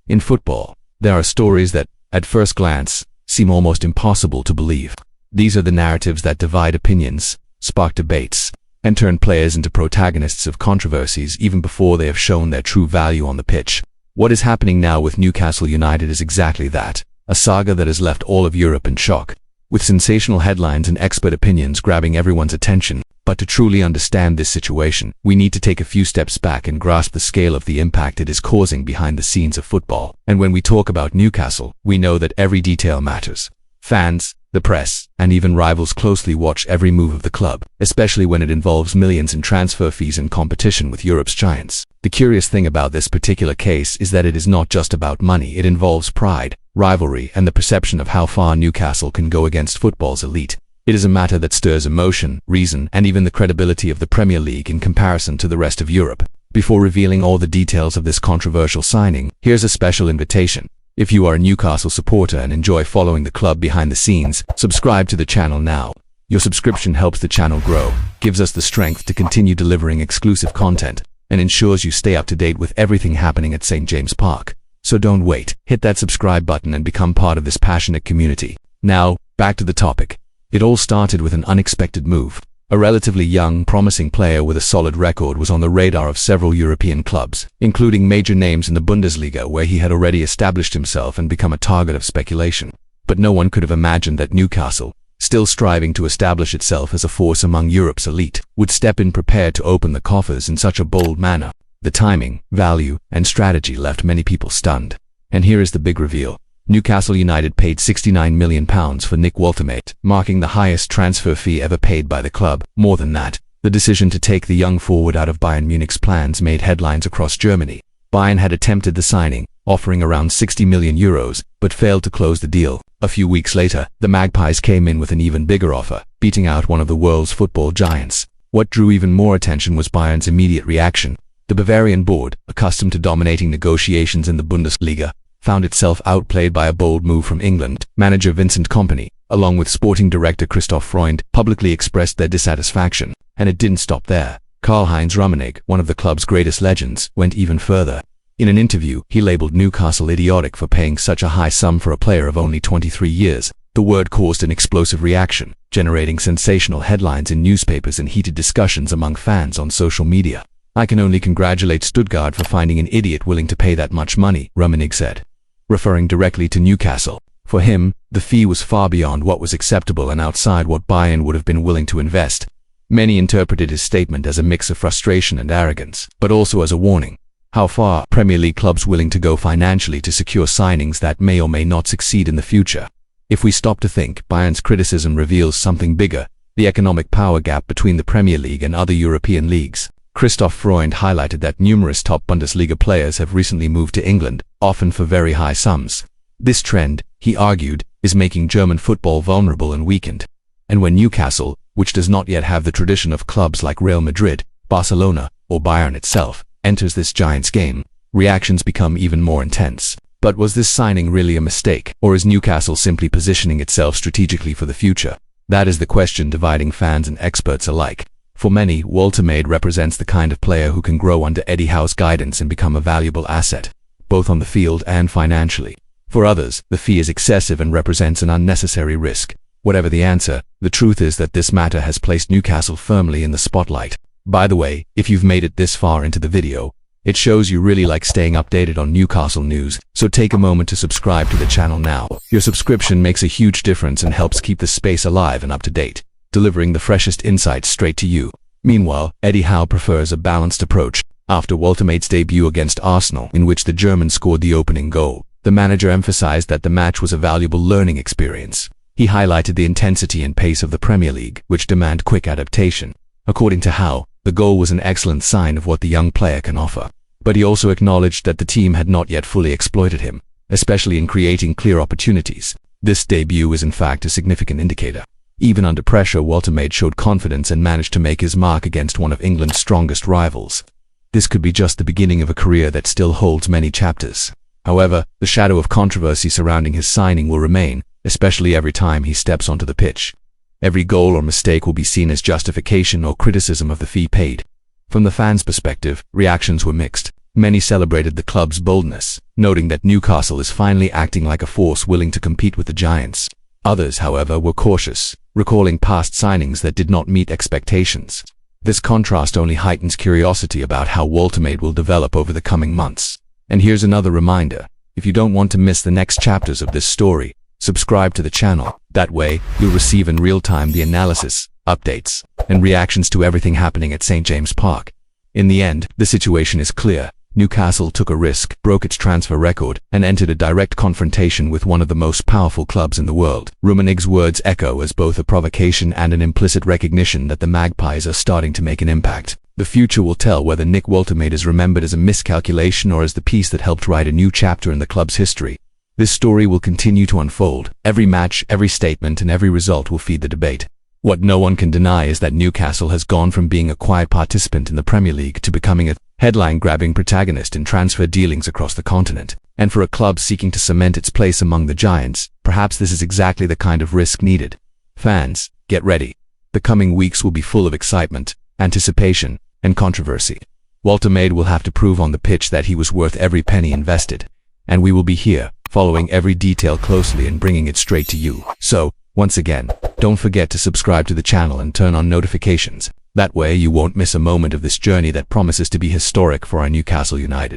In football, there are stories that, at first glance, seem almost impossible to believe. These are the narratives that divide opinions, spark debates, and turn players into protagonists of controversies even before they have shown their true value on the pitch. What is happening now with Newcastle United is exactly that, a saga that has left all of Europe in shock, with sensational headlines and expert opinions grabbing everyone's attention. But to truly understand this situation, we need to take a few steps back and grasp the scale of the impact it is causing behind the scenes of football. And when we talk about Newcastle, we know that every detail matters. Fans, the press, and even rivals closely watch every move of the club, especially when it involves millions in transfer fees and competition with Europe's giants. The curious thing about this particular case is that it is not just about money. It involves pride, rivalry, and the perception of how far Newcastle can go against football's elite. It is a matter that stirs emotion, reason, and even the credibility of the Premier League in comparison to the rest of Europe. Before revealing all the details of this controversial signing, here's a special invitation. If you are a Newcastle supporter and enjoy following the club behind the scenes, subscribe to the channel now. Your subscription helps the channel grow, gives us the strength to continue delivering exclusive content, and ensures you stay up to date with everything happening at St. James Park. So don't wait, hit that subscribe button and become part of this passionate community. Now, back to the topic. It all started with an unexpected move. A relatively young, promising player with a solid record was on the radar of several European clubs, including major names in the Bundesliga, where he had already established himself and become a target of speculation. But no one could have imagined that Newcastle, still striving to establish itself as a force among Europe's elite, would step in prepared to open the coffers in such a bold manner. The timing, value, and strategy left many people stunned. And here is the big reveal. Newcastle United paid £69 million for Nick Woltemade, marking the highest transfer fee ever paid by the club. More than that, the decision to take the young forward out of Bayern Munich's plans made headlines across Germany. Bayern had attempted the signing, offering around €60 million, but failed to close the deal. A few weeks later, the Magpies came in with an even bigger offer, beating out one of the world's football giants. What drew even more attention was Bayern's immediate reaction. The Bavarian board, accustomed to dominating negotiations in the Bundesliga, found itself outplayed by a bold move from England. Manager Vincent Kompany, along with sporting director Christoph Freund, publicly expressed their dissatisfaction. And it didn't stop there. Karl-Heinz Rummenigge, one of the club's greatest legends, went even further. In an interview, he labeled Newcastle idiotic for paying such a high sum for a player of only 23 years. The word caused an explosive reaction, generating sensational headlines in newspapers and heated discussions among fans on social media. "I can only congratulate Stuttgart for finding an idiot willing to pay that much money," Rummenigge said, referring directly to Newcastle. For him, the fee was far beyond what was acceptable and outside what Bayern would have been willing to invest. Many interpreted his statement as a mix of frustration and arrogance, but also as a warning. How far are Premier League clubs willing to go financially to secure signings that may or may not succeed in the future? If we stop to think, Bayern's criticism reveals something bigger, the economic power gap between the Premier League and other European leagues. Christoph Freund highlighted that numerous top Bundesliga players have recently moved to England, often for very high sums. This trend, he argued, is making German football vulnerable and weakened. And when Newcastle, which does not yet have the tradition of clubs like Real Madrid, Barcelona, or Bayern itself, enters this giant's game, reactions become even more intense. But was this signing really a mistake, or is Newcastle simply positioning itself strategically for the future? That is the question dividing fans and experts alike. For many, Woltemade represents the kind of player who can grow under Eddie Howe's guidance and become a valuable asset, both on the field and financially. For others, the fee is excessive and represents an unnecessary risk. Whatever the answer, the truth is that this matter has placed Newcastle firmly in the spotlight. By the way, if you've made it this far into the video, it shows you really like staying updated on Newcastle news, so take a moment to subscribe to the channel now. Your subscription makes a huge difference and helps keep the space alive and up to date, delivering the freshest insights straight to you. Meanwhile, Eddie Howe prefers a balanced approach. After Woltemade's debut against Arsenal, in which the German scored the opening goal, the manager emphasized that the match was a valuable learning experience. He highlighted the intensity and pace of the Premier League, which demand quick adaptation. According to Howe, the goal was an excellent sign of what the young player can offer. But he also acknowledged that the team had not yet fully exploited him, especially in creating clear opportunities. This debut is in fact a significant indicator. Even under pressure, Woltemade showed confidence and managed to make his mark against one of England's strongest rivals. This could be just the beginning of a career that still holds many chapters. However, the shadow of controversy surrounding his signing will remain, especially every time he steps onto the pitch. Every goal or mistake will be seen as justification or criticism of the fee paid. From the fans' perspective, reactions were mixed. Many celebrated the club's boldness, noting that Newcastle is finally acting like a force willing to compete with the Giants. Others, however, were cautious, recalling past signings that did not meet expectations. This contrast only heightens curiosity about how Waltermaid will develop over the coming months. And here's another reminder: if you don't want to miss the next chapters of this story, subscribe to the channel. That way, you'll receive in real time the analysis, updates, and reactions to everything happening at St. James Park. In the end, the situation is clear. Newcastle took a risk, broke its transfer record, and entered a direct confrontation with one of the most powerful clubs in the world. Rummenigge's words echo as both a provocation and an implicit recognition that the Magpies are starting to make an impact. The future will tell whether Nick Waltermaid is remembered as a miscalculation or as the piece that helped write a new chapter in the club's history. This story will continue to unfold. Every match, every statement, and every result will feed the debate. What no one can deny is that Newcastle has gone from being a quiet participant in the Premier League to becoming a headline-grabbing protagonist in transfer dealings across the continent. And for a club seeking to cement its place among the giants, perhaps this is exactly the kind of risk needed. Fans, get ready. The coming weeks will be full of excitement, anticipation, and controversy. Waltermaid will have to prove on the pitch that he was worth every penny invested. And we will be here, following every detail closely and bringing it straight to you. So, once again, don't forget to subscribe to the channel and turn on notifications. That way you won't miss a moment of this journey that promises to be historic for our Newcastle United.